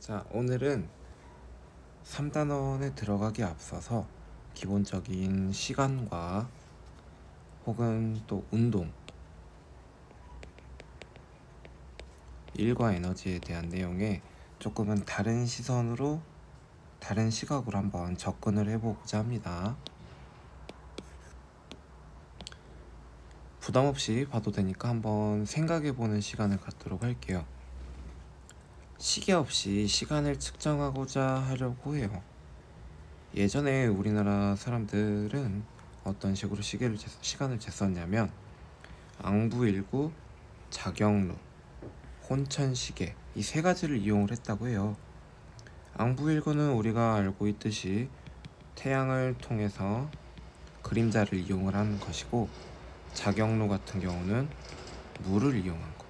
자, 오늘은 3단원에 들어가기 앞서서 기본적인 시간과 혹은 또 운동, 일과 에너지에 대한 내용에 조금은 다른 시선으로, 다른 시각으로 한번 접근을 해보고자 합니다. 부담 없이 봐도 되니까 한번 생각해보는 시간을 갖도록 할게요. 시계 없이 시간을 측정하고자 하려고 해요. 예전에 우리나라 사람들은 어떤 식으로 시간을 쟀었냐면 앙부일구, 자경루, 혼천시계 이 세 가지를 이용을 했다고 해요. 앙부일구는 우리가 알고 있듯이 태양을 통해서 그림자를 이용을 하는 것이고, 자경루 같은 경우는 물을 이용한 것.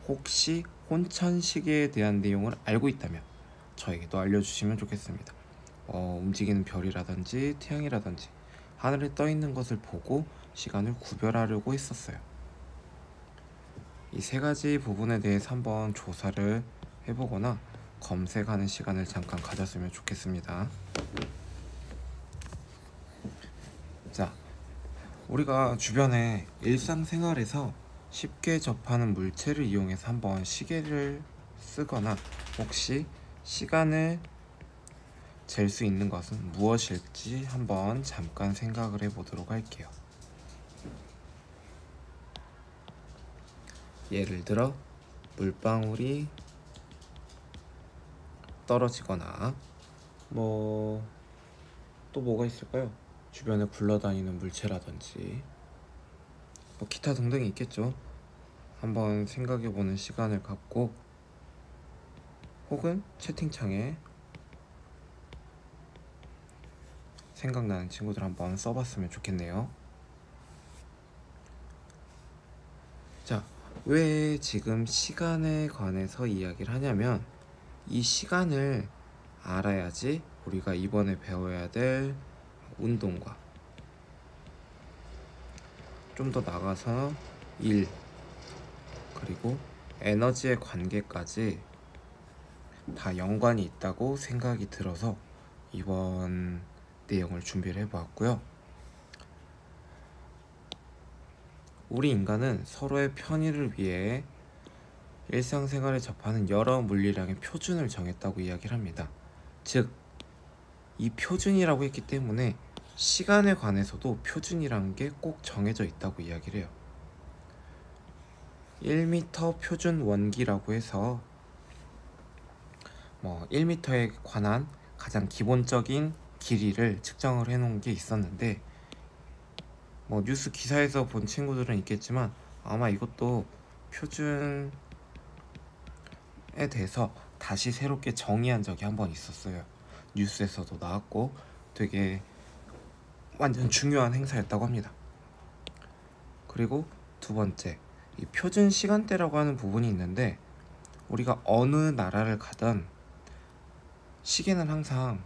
혹시 혼천시계에 대한 내용을 알고 있다면 저에게도 알려주시면 좋겠습니다. 움직이는 별이라든지 태양이라든지 하늘에 떠있는 것을 보고 시간을 구별하려고 했었어요. 이 세 가지 부분에 대해서 한번 조사를 해보거나 검색하는 시간을 잠깐 가졌으면 좋겠습니다. 자, 우리가 주변에 일상생활에서 쉽게 접하는 물체를 이용해서 한번 시계를 쓰거나 혹시 시간을 잴 수 있는 것은 무엇일지 한번 잠깐 생각을 해보도록 할게요. 예를 들어 물방울이 떨어지거나 또 뭐가 있을까요? 주변에 굴러다니는 물체라든지 기타 등등이 있겠죠. 한번 생각해보는 시간을 갖고 혹은 채팅창에 생각나는 친구들 한번 써봤으면 좋겠네요. 자, 왜 지금 시간에 관해서 이야기를 하냐면 이 시간을 알아야지 우리가 이번에 배워야 될 운동과 좀 더 나가서 일 그리고 에너지의 관계까지 다 연관이 있다고 생각이 들어서 이번 내용을 준비를 해보았고요. 우리 인간은 서로의 편의를 위해 일상생활에 접하는 여러 물리량의 표준을 정했다고 이야기를 합니다. 즉, 이 표준이라고 했기 때문에 시간에 관해서도 표준이란 게 꼭 정해져 있다고 이야기를 해요. 1m 표준 원기라고 해서 1m에 관한 가장 기본적인 길이를 측정을 해놓은 게 있었는데 뉴스 기사에서 본 친구들은 있겠지만 아마 이것도 표준에 대해서 다시 새롭게 정의한 적이 한번 있었어요. 뉴스에서도 나왔고 되게 완전 중요한 행사였다고 합니다. 그리고 두 번째, 이 표준 시간대라고 하는 부분이 있는데 우리가 어느 나라를 가든 시계는 항상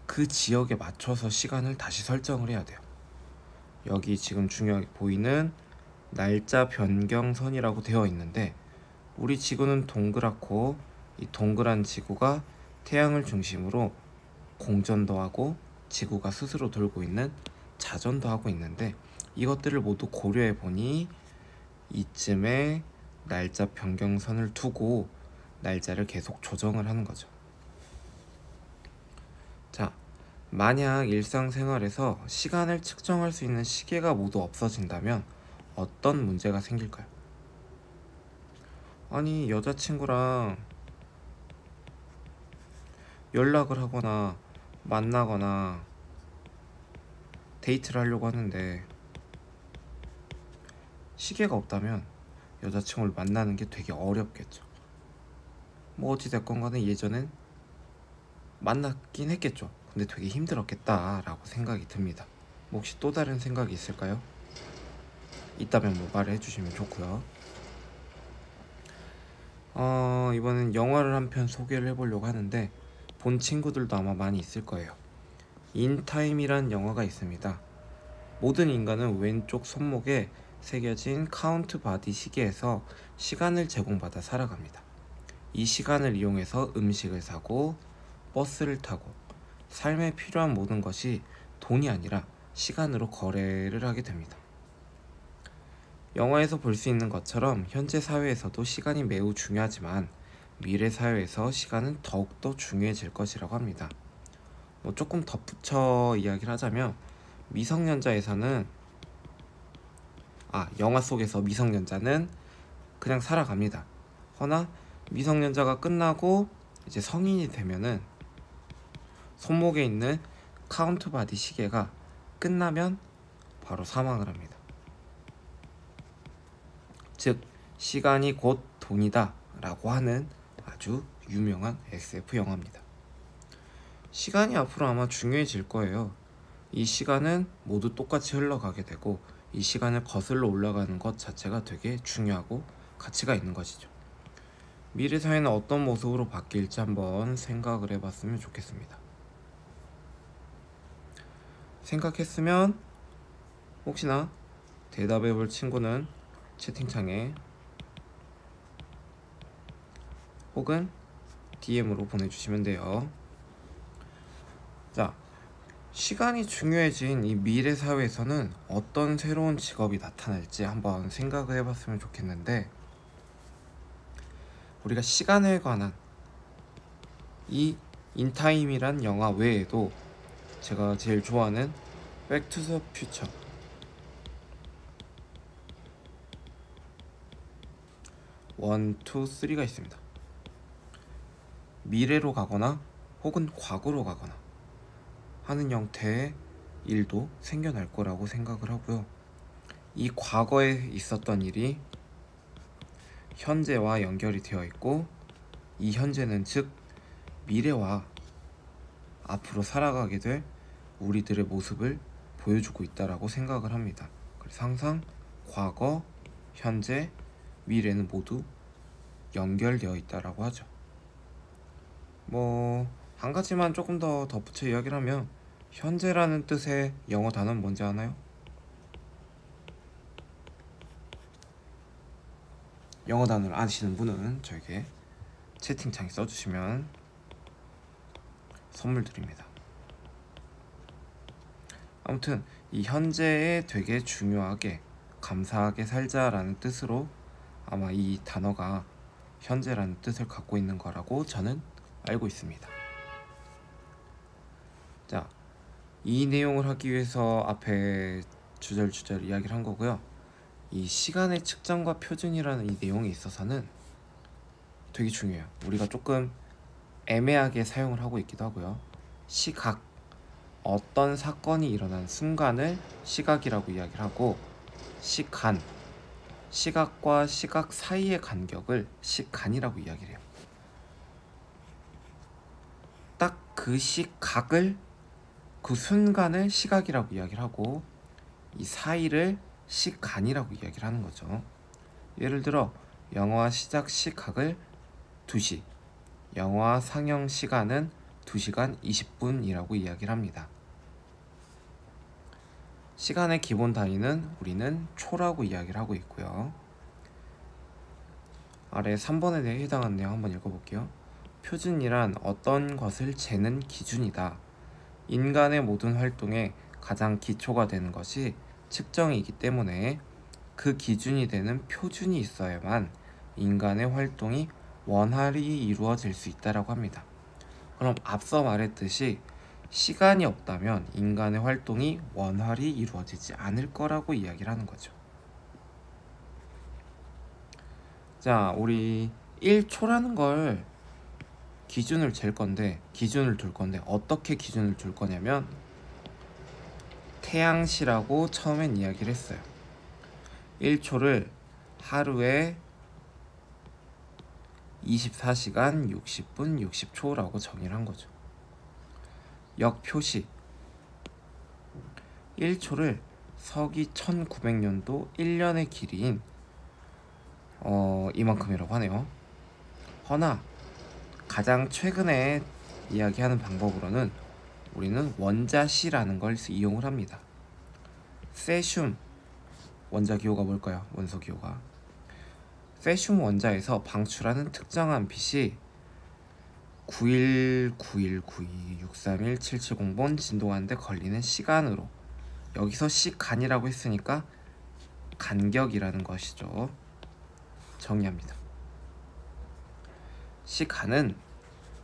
그 지역에 맞춰서 시간을 다시 설정을 해야 돼요. 여기 지금 중요하게 보이는 날짜 변경선이라고 되어 있는데 우리 지구는 동그랗고 이 동그란 지구가 태양을 중심으로 공전도 하고 지구가 스스로 돌고 있는 자전도 하고 있는데 이것들을 모두 고려해 보니 이쯤에 날짜 변경선을 두고 날짜를 계속 조정을 하는 거죠. 자, 만약 일상생활에서 시간을 측정할 수 있는 시계가 모두 없어진다면 어떤 문제가 생길까요? 아니, 여자친구랑 연락을 하거나 만나거나 데이트를 하려고 하는데 시계가 없다면 여자친구를 만나는 게 되게 어렵겠죠. 어찌됐건 간에 예전엔 만났긴 했겠죠. 근데 되게 힘들었겠다라고 생각이 듭니다. 혹시 또 다른 생각이 있을까요? 있다면 말을 해주시면 좋고요. 이번엔 영화를 한 편 소개를 해보려고 하는데 본 친구들도 아마 많이 있을 거예요. 인타임이란 영화가 있습니다. 모든 인간은 왼쪽 손목에 새겨진 카운트 바디 시계에서 시간을 제공받아 살아갑니다. 이 시간을 이용해서 음식을 사고 버스를 타고 삶에 필요한 모든 것이 돈이 아니라 시간으로 거래를 하게 됩니다. 영화에서 볼 수 있는 것처럼 현재 사회에서도 시간이 매우 중요하지만 미래 사회에서 시간은 더욱더 중요해질 것이라고 합니다. 조금 덧붙여 이야기를 하자면 미성년자에서는 영화 속에서 미성년자는 그냥 살아갑니다. 허나 미성년자가 끝나고 이제 성인이 되면은 손목에 있는 카운트바디 시계가 끝나면 바로 사망을 합니다. 즉 시간이 곧 돈이다 라고 하는 아주 유명한 SF 영화입니다. 시간이 앞으로 아마 중요해질 거예요. 이 시간은 모두 똑같이 흘러가게 되고 이 시간을 거슬러 올라가는 것 자체가 되게 중요하고 가치가 있는 것이죠. 미래 사회는 어떤 모습으로 바뀔지 한번 생각을 해봤으면 좋겠습니다. 생각했으면 혹시나 대답해볼 친구는 채팅창에 혹은 DM으로 보내주시면 돼요. 자, 시간이 중요해진 이 미래 사회에서는 어떤 새로운 직업이 나타날지 한번 생각을 해봤으면 좋겠는데, 우리가 시간에 관한 이 인타임이란 영화 외에도 제가 제일 좋아하는 백 투 더 퓨처 1, 2, 3가 있습니다. 미래로 가거나 혹은 과거로 가거나 하는 형태의 일도 생겨날 거라고 생각을 하고요. 이 과거에 있었던 일이 현재와 연결이 되어 있고, 이 현재는 즉 미래와 앞으로 살아가게 될 우리들의 모습을 보여주고 있다라고 생각을 합니다. 그래서 항상 과거, 현재, 미래는 모두 연결되어 있다라고 하죠. 한 가지만 조금 더 덧붙여 이야기를 하면, 현재라는 뜻의 영어 단어는 뭔지 아나요? 영어 단어를 아시는 분은 저에게 채팅창에 써주시면 선물 드립니다. 아무튼 이 현재에 되게 중요하게 감사하게 살자라는 뜻으로 아마 이 단어가 현재라는 뜻을 갖고 있는 거라고 저는 알고 있습니다. 자, 이 내용을 하기 위해서 앞에 주절주절 이야기를 한 거고요. 이 시간의 측정과 표준이라는 이 내용에 있어서는 되게 중요해요. 우리가 조금 애매하게 사용을 하고 있기도 하고요. 시각, 어떤 사건이 일어난 순간을 시각이라고 이야기를 하고, 시간, 시각과 시각 사이의 간격을 시간이라고 이야기를 해요. 딱 그 시각을, 그 순간을 시각이라고 이야기를 하고, 이 사이를 시간이라고 이야기를 하는 거죠. 예를 들어 영화 시작 시각을 2시, 영화 상영 시간은 2시간 20분이라고 이야기를 합니다. 시간의 기본 단위는 우리는 초라고 이야기를 하고 있고요. 아래 3번에 대해 해당하는 내용 한번 읽어볼게요. 표준이란 어떤 것을 재는 기준이다. 인간의 모든 활동에 가장 기초가 되는 것이 측정이기 때문에 그 기준이 되는 표준이 있어야만 인간의 활동이 원활히 이루어질 수 있다고 합니다. 그럼 앞서 말했듯이 시간이 없다면 인간의 활동이 원활히 이루어지지 않을 거라고 이야기를 하는 거죠. 자, 우리 1초라는 걸 기준을 둘 건데 어떻게 기준을 둘 거냐면 태양시라고 처음엔 이야기를 했어요. 1초를 하루에 24시간 60분 60초라고 정의를 한 거죠. 역표시 1초를 서기 1900년도 1년의 길이인 이만큼이라고 하네요. 허나 가장 최근에 이야기하는 방법으로는 우리는 원자시라는 걸 이용을 합니다. 세슘 원자기호가 뭘까요? 원소기호가 세슘 원자에서 방출하는 특정한 빛이 919192631770번 진동하는데 걸리는 시간으로, 여기서 시간이라고 했으니까 간격이라는 것이죠. 정의합니다. 시간은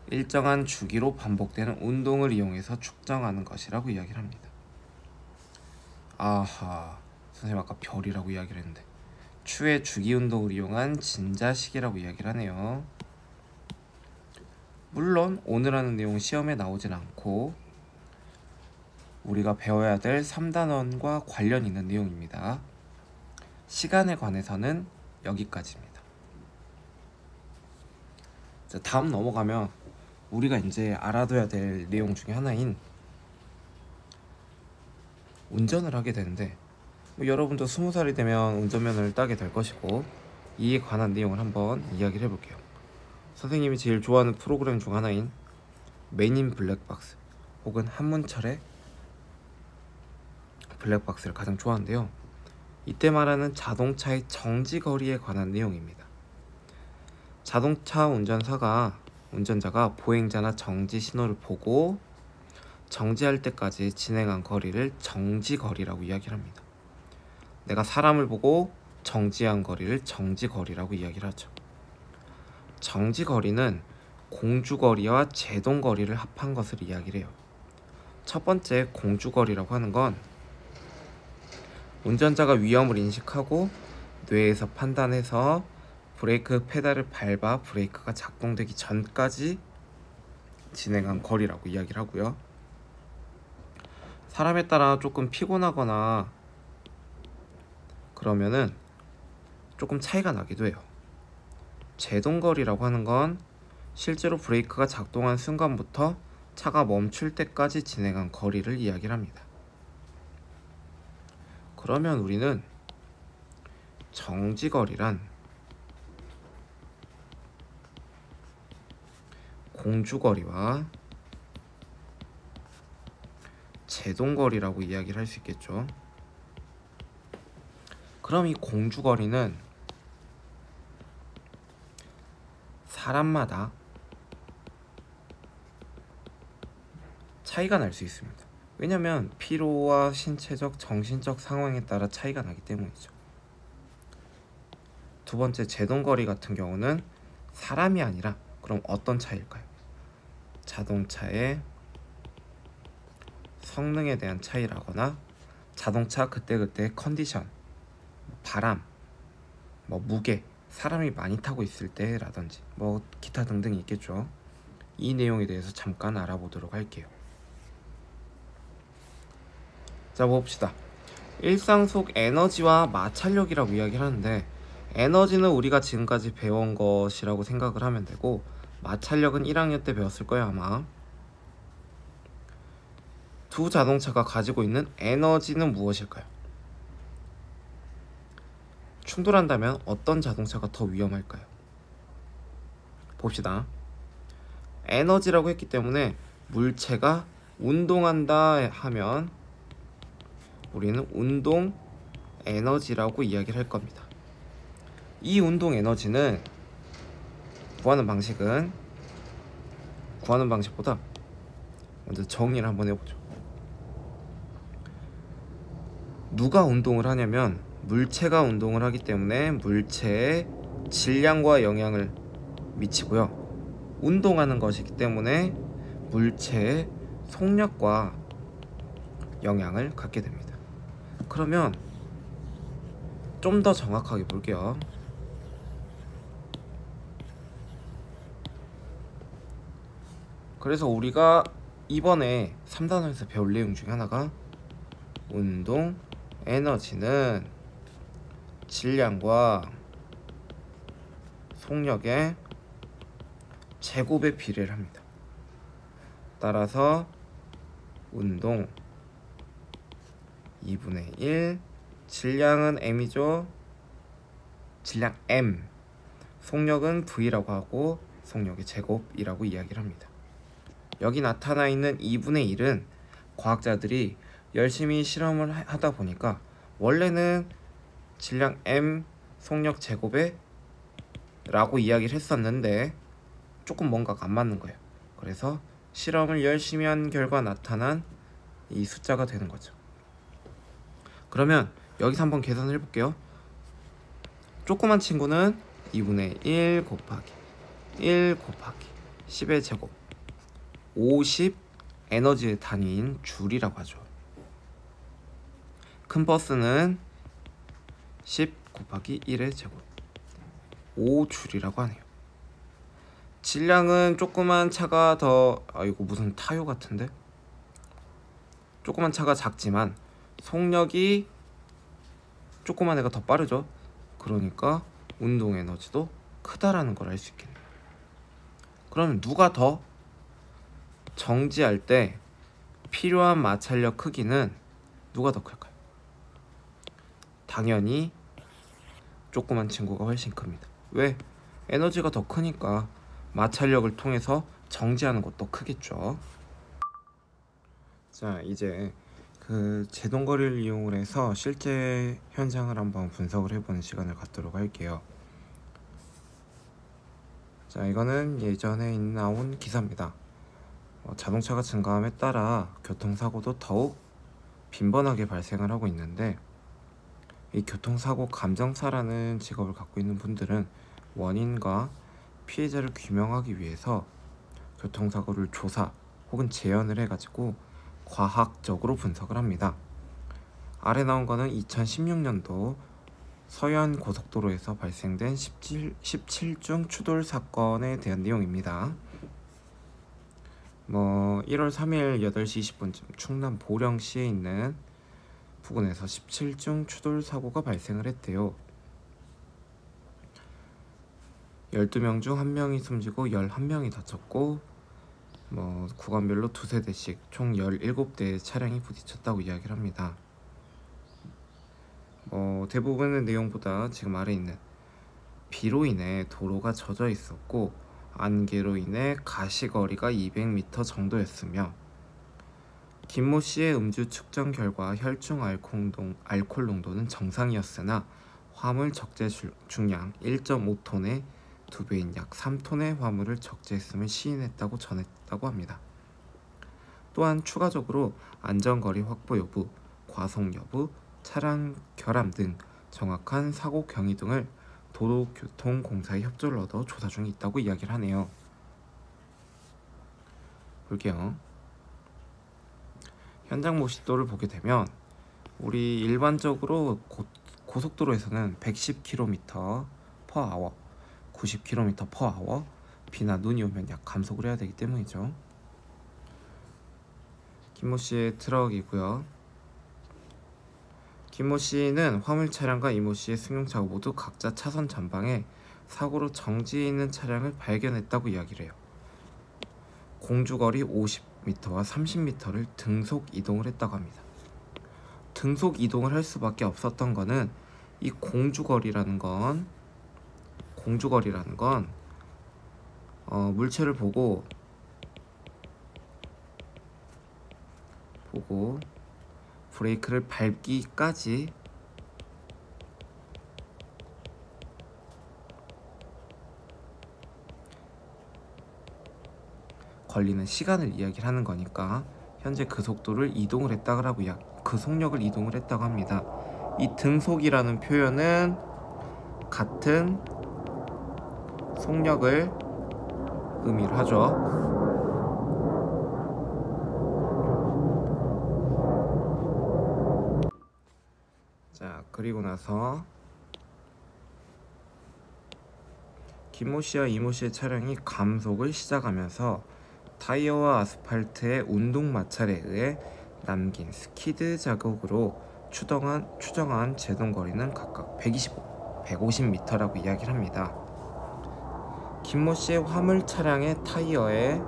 일정한 주기로 반복되는 운동을 이용해서 측정하는 것이라고 이야기를 합니다. 아하, 선생님 아까 별이라고 이야기를 했는데 추의 주기 운동을 이용한 진자식이라고 이야기를 하네요. 물론 오늘 하는 내용은 시험에 나오진 않고 우리가 배워야 될 3단원과 관련 있는 내용입니다. 시간에 관해서는 여기까지입니다. 자, 다음 넘어가면 우리가 이제 알아둬야 될 내용 중에 하나인 운전을 하게 되는데, 여러분도 20살이 되면 운전면허를 따게 될 것이고, 이에 관한 내용을 한번 이야기를 해볼게요. 선생님이 제일 좋아하는 프로그램 중 하나인 맨인 블랙박스 혹은 한문철의 블랙박스를 가장 좋아하는데요. 이때 말하는 자동차의 정지거리에 관한 내용입니다. 자동차 운전자가 보행자나 정지 신호를 보고 정지할 때까지 진행한 거리를 정지거리라고 이야기를 합니다. 내가 사람을 보고 정지한 거리를 정지거리라고 이야기를 하죠. 정지거리는 공주거리와 제동거리를 합한 것을 이야기를 해요. 첫 번째 공주거리라고 하는 건 운전자가 위험을 인식하고 뇌에서 판단해서 브레이크 페달을 밟아 브레이크가 작동되기 전까지 진행한 거리라고 이야기를 하고요. 사람에 따라 조금 피곤하거나 그러면은 조금 차이가 나기도 해요. 제동거리라고 하는 건 실제로 브레이크가 작동한 순간부터 차가 멈출 때까지 진행한 거리를 이야기를 합니다. 그러면 우리는 정지거리란 공주거리와 제동거리라고 이야기를 할 수 있겠죠. 그럼 이 공주거리는 사람마다 차이가 날 수 있습니다. 왜냐하면 피로와 신체적, 정신적 상황에 따라 차이가 나기 때문이죠. 두 번째 제동거리 같은 경우는 사람이 아니라 그럼 어떤 차이일까요? 자동차의 성능에 대한 차이라거나 자동차 그때그때 컨디션, 바람, 무게, 사람이 많이 타고 있을 때라든지 기타 등등이 있겠죠. 이 내용에 대해서 잠깐 알아보도록 할게요. 자, 봅시다. 일상 속 에너지와 마찰력이라고 이야기를 하는데, 에너지는 우리가 지금까지 배운 것이라고 생각을 하면 되고, 마찰력은 1학년 때 배웠을 거예요 아마. 두 자동차가 가지고 있는 에너지는 무엇일까요? 충돌한다면 어떤 자동차가 더 위험할까요? 봅시다. 에너지라고 했기 때문에 물체가 운동한다 하면 우리는 운동 에너지라고 이야기를 할 겁니다. 이 운동 에너지는 구하는 방식보다 먼저 정의를 한번 해보죠. 누가 운동을 하냐면 물체가 운동을 하기 때문에 물체의 질량과 영향을 미치고요. 운동하는 것이기 때문에 물체의 속력과 영향을 갖게 됩니다. 그러면 좀 더 정확하게 볼게요. 그래서 우리가 이번에 3단원에서 배울 내용 중에 하나가 운동 에너지는 질량과 속력의 제곱에 비례를 합니다. 따라서 운동 2분의 1, 질량은 m이죠. 질량 m, 속력은 v라고 하고 속력의 제곱이라고 이야기를 합니다. 여기 나타나 있는 2분의 1은 과학자들이 열심히 실험을 하다 보니까 원래는 질량 m 속력 제곱에 라고 이야기를 했었는데 조금 뭔가가 안 맞는 거예요. 그래서 실험을 열심히 한 결과 나타난 이 숫자가 되는 거죠. 그러면 여기서 한번 계산을 해볼게요. 조그만 친구는 2분의 1 곱하기 1 곱하기 10의 제곱 50 에너지의 단위인 줄이라고 하죠. 큰 버스는 10 곱하기 1의 제곱 5줄이라고 하네요. 질량은 조그만 차가 더 이거 무슨 타요 같은데? 조그만 차가 작지만 속력이 조그만 애가 더 빠르죠. 그러니까 운동 에너지도 크다라는 걸 알 수 있겠네요. 그러면 누가 더 정지할 때 필요한 마찰력 크기는 누가 더 클까요? 당연히 조그만 친구가 훨씬 큽니다. 왜? 에너지가 더 크니까 마찰력을 통해서 정지하는 것도 크겠죠. 자, 이제 그 제동거리를 이용을 해서 실제 현상을 한번 분석을 해보는 시간을 갖도록 할게요. 자, 이거는 예전에 나온 기사입니다. 자동차가 증가함에 따라 교통사고도 더욱 빈번하게 발생을 하고 있는데, 이 교통사고 감정사라는 직업을 갖고 있는 분들은 원인과 피해자를 규명하기 위해서 교통사고를 조사 혹은 재현을 해가지고 과학적으로 분석을 합니다. 아래 나온 거는 2016년도 서해안 고속도로에서 발생된 17중 추돌 사건에 대한 내용입니다. 1월 3일 8시 20분쯤 충남 보령시에 있는 부근에서 17중 추돌 사고가 발생을 했대요. 12명 중 1명이 숨지고 11명이 다쳤고 구간별로 2세대씩 총 17대의 차량이 부딪혔다고 이야기를 합니다. 대부분의 내용보다 지금 아래 있는 비로 인해 도로가 젖어 있었고 안개로 인해 가시거리가 200m 정도였으며 김모 씨의 음주 측정 결과 혈중 알코올 농도는 정상이었으나 화물 적재 중량 1.5톤에 2배인 약 3톤의 화물을 적재했음을 시인했다고 전했다고 합니다. 또한 추가적으로 안전거리 확보 여부, 과속 여부, 차량 결함 등 정확한 사고 경위 등을 도로교통공사의 협조를 얻어 조사 중에 있다고 이야기를 하네요. 볼게요. 현장 모습도를 보게 되면 우리 일반적으로 고속도로에서는 110km/h, 90km/h 비나 눈이 오면 약 감속을 해야 되기 때문이죠. 김모 씨의 트럭이고요. 김모 씨는 화물 차량과 이모 씨의 승용차가 모두 각자 차선 전방에 사고로 정지해 있는 차량을 발견했다고 이야기를 해요. 공주거리 50m와 30m를 등속 이동을 했다고 합니다. 등속 이동을 할 수밖에 없었던 거는 이 공주거리라는 건 물체를 보고 브레이크를 밟기까지 걸리는 시간을 이야기를 하는 거니까 현재 그 속도를 이동을 했다고 하고 그 속력을 이동을 했다고 합니다. 이 등속이라는 표현은 같은 속력을 의미를 하죠. 자, 그리고 나서 김모 씨와 이모 씨의 차량이 감속을 시작하면서 타이어와 아스팔트의 운동 마찰에 의해 남긴 스키드 자국으로 추정한 제동거리는 각각 125, 150m라고 이야기를 합니다. 김모 씨의 화물 차량의 타이어의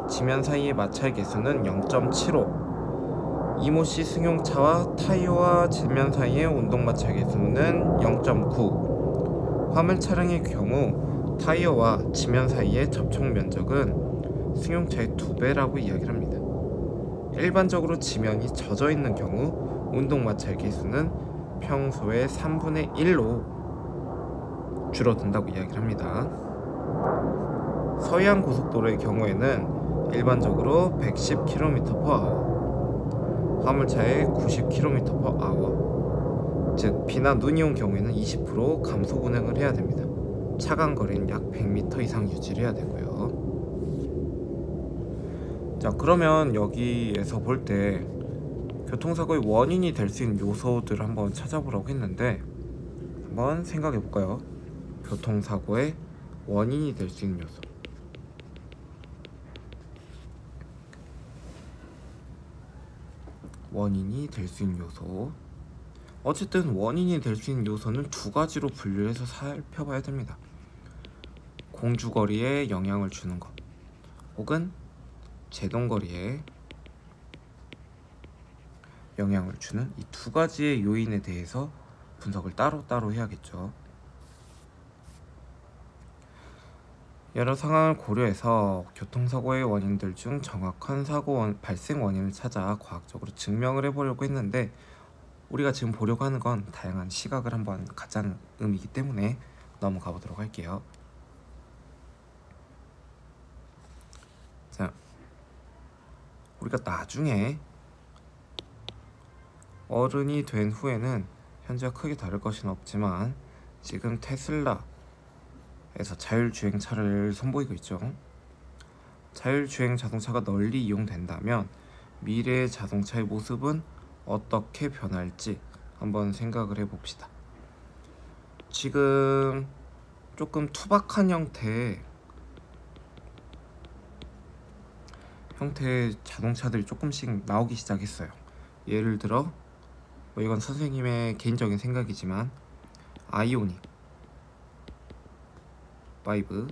지면 사이의 마찰 개수는 0.75, 이모 씨 승용차와 타이어와 지면 사이의 운동 마찰 개수는 0.9. 화물 차량의 경우 타이어와 지면 사이의 접촉 면적은 승용차의 2배라고 이야기를 합니다. 일반적으로 지면이 젖어 있는 경우 운동 마찰 개수는 평소의 3분의 1로 줄어든다고 이야기를 합니다. 서해안 고속도로의 경우에는 일반적으로 110km/h, 화물차의 90km/h, 즉 비나 눈이 온 경우에는 20% 감속 운행을 해야 됩니다. 차간 거리는 약 100m 이상 유지를 해야 되고요. 자, 그러면 여기에서 볼 때 교통사고의 원인이 될 수 있는 요소들을 한번 찾아보라고 했는데, 한번 생각해 볼까요? 교통사고의 원인이 될 수 있는 요소. 원인이 될 수 있는 요소. 어쨌든 원인이 될 수 있는 요소는 두 가지로 분류해서 살펴봐야 됩니다. 공주거리에 영향을 주는 것, 혹은 제동거리에 영향을 주는 이 두 가지의 요인에 대해서 분석을 따로따로 해야겠죠. 여러 상황을 고려해서 교통사고의 원인들 중 정확한 사고 발생 원인을 찾아 과학적으로 증명을 해보려고 했는데, 우리가 지금 보려고 하는 건 다양한 시각을 한번 갖자는 의미이기 때문에 넘어가 보도록 할게요. 자, 우리가 나중에 어른이 된 후에는 현재와 크게 다를 것은 없지만, 지금 테슬라에서 자율주행차를 선보이고 있죠. 자율주행 자동차가 널리 이용된다면 미래의 자동차의 모습은 어떻게 변할지 한번 생각을 해봅시다. 지금 조금 투박한 형태의 자동차들이 조금씩 나오기 시작했어요. 예를 들어 이건 선생님의 개인적인 생각이지만 아이오닉 5,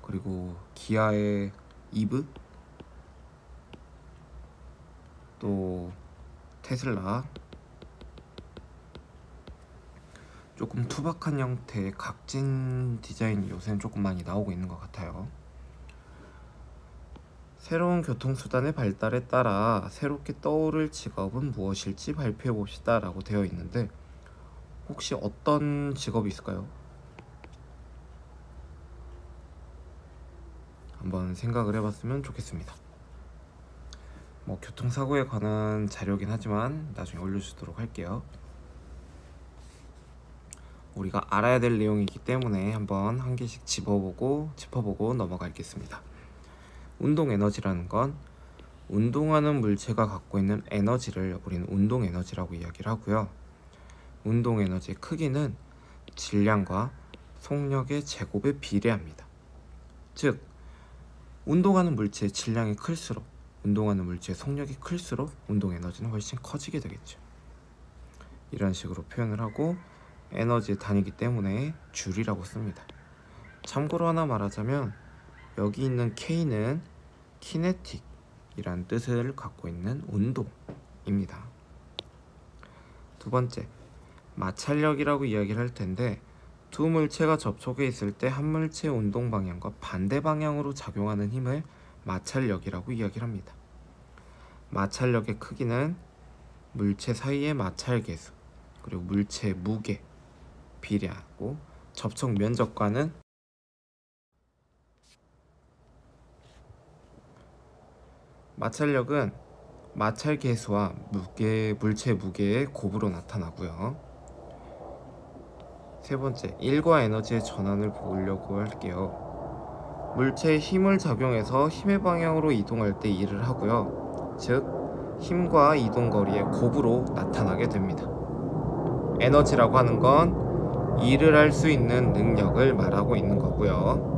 그리고 기아의 이브, 또 테슬라, 조금 투박한 형태의 각진 디자인이 요새는 조금 많이 나오고 있는 것 같아요. 새로운 교통수단의 발달에 따라 새롭게 떠오를 직업은 무엇일지 발표해봅시다 라고 되어 있는데, 혹시 어떤 직업이 있을까요? 한번 생각을 해봤으면 좋겠습니다. 교통사고에 관한 자료긴 하지만 나중에 올려주도록 할게요. 우리가 알아야 될 내용이기 때문에 한번 한 개씩 짚어보고 넘어가겠습니다. 운동에너지라는 건 운동하는 물체가 갖고 있는 에너지를 우리는 운동에너지라고 이야기를 하고요. 운동에너지의 크기는 질량과 속력의 제곱에 비례합니다. 즉, 운동하는 물체의 질량이 클수록, 운동하는 물체의 속력이 클수록 운동에너지는 훨씬 커지게 되겠죠. 이런 식으로 표현을 하고 에너지의 단위이기 때문에 줄이라고 씁니다. 참고로 하나 말하자면 여기 있는 K는 키네틱이란 뜻을 갖고 있는 운동입니다. 두 번째, 마찰력이라고 이야기를 할 텐데, 두 물체가 접촉해 있을 때 한 물체의 운동 방향과 반대 방향으로 작용하는 힘을 마찰력이라고 이야기를 합니다. 마찰력의 크기는 물체 사이의 마찰 계수, 그리고 물체의 무게 비례하고, 접촉 면적과는 마찰력은 마찰 계수와 물체 무게의 곱으로 나타나고요. 세 번째, 일과 에너지의 전환을 보려고 할게요. 물체의 힘을 작용해서 힘의 방향으로 이동할 때 일을 하고요. 즉, 힘과 이동 거리의 곱으로 나타나게 됩니다. 에너지라고 하는 건 일을 할 수 있는 능력을 말하고 있는 거고요.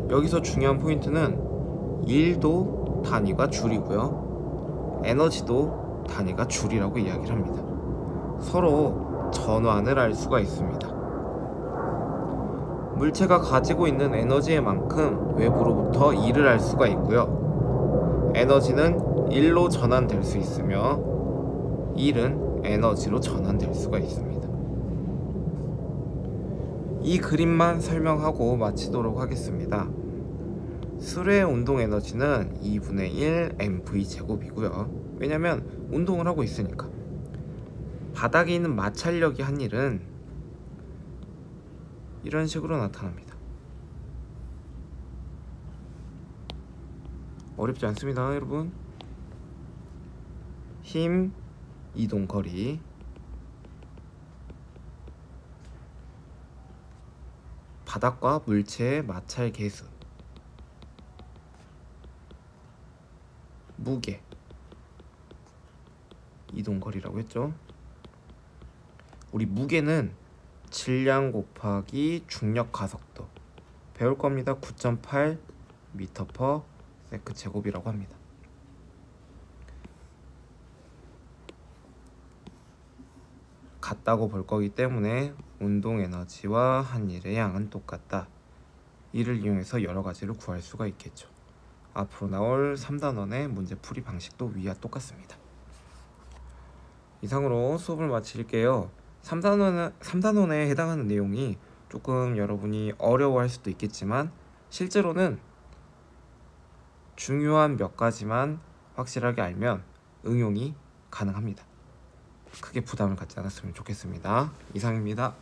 여기서 중요한 포인트는 일도 단위가 줄이고요, 에너지도 단위가 줄이라고 이야기를 합니다. 서로 전환을 할 수가 있습니다. 물체가 가지고 있는 에너지의 만큼 외부로부터 일을 할 수가 있고요. 에너지는 일로 전환될 수 있으며 일은 에너지로 전환될 수가 있습니다. 이 그림만 설명하고 마치도록 하겠습니다. 수레의 운동 에너지는 2분의 1 mv 제곱이고요. 왜냐면 운동을 하고 있으니까. 바닥에 있는 마찰력이 한 일은 이런 식으로 나타납니다. 어렵지 않습니다, 여러분. 힘, 이동 거리, 바닥과 물체의 마찰 계수, 무게, 이동 거리라고 했죠. 우리 무게는 질량 곱하기 중력 가속도 배울 겁니다. 9.8 m/s 제곱이라고 합니다. 같다고 볼 거기 때문에 운동 에너지와 한 일의 양은 똑같다. 이를 이용해서 여러 가지를 구할 수가 있겠죠. 앞으로 나올 3단원의 문제풀이 방식도 위와 똑같습니다. 이상으로 수업을 마칠게요. 3단원에 해당하는 내용이 조금 여러분이 어려워할 수도 있겠지만 실제로는 중요한 몇 가지만 확실하게 알면 응용이 가능합니다. 크게 부담을 갖지 않았으면 좋겠습니다. 이상입니다.